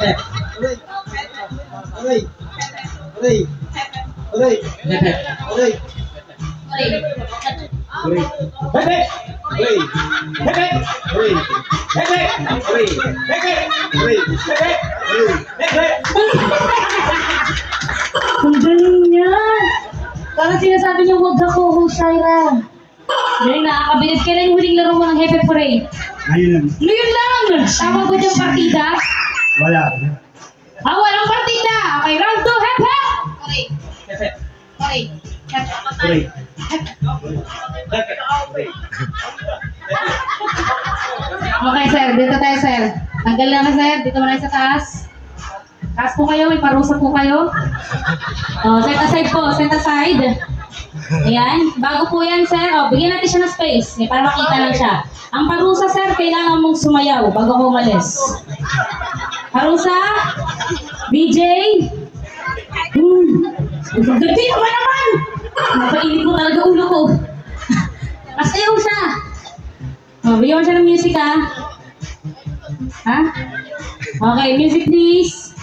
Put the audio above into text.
Aray! Aray! Aray! Aray! Aray! Pepe! Aray! Pepe! Aray! Pepe! Aray! Pepe! Aray! Pepe! Aray! Pepe! Ang galing niya. Parang sinasabi niya, huwag ako, Husaira. Galing, nakakabilis. Kailan yung huling laro mo ng Hepe Parade? Ngayon lang. Ngayon lang! Tama ba yung partida? Wala. Walang partida! Okay, round 2, Hepe! Pepe! Okay. Aray! Pepe! Okay, sir. Dito tayo, sir. Tanggal na sir. Dito muna sa taas. Taas po kayo. May parusa po kayo. Set aside po. Set aside. Ayan. Bago po yan, sir. Bigyan natin siya ng space. Para makita lang siya. Ang parusa, sir, kailangan mong sumayaw bago ko umalis. Parusa. BJ. Ganda naman! Napainit mo talaga ulo ko. Masayaw siya. Bigyan mo siya ng music, ha? Ha? Okay, music please.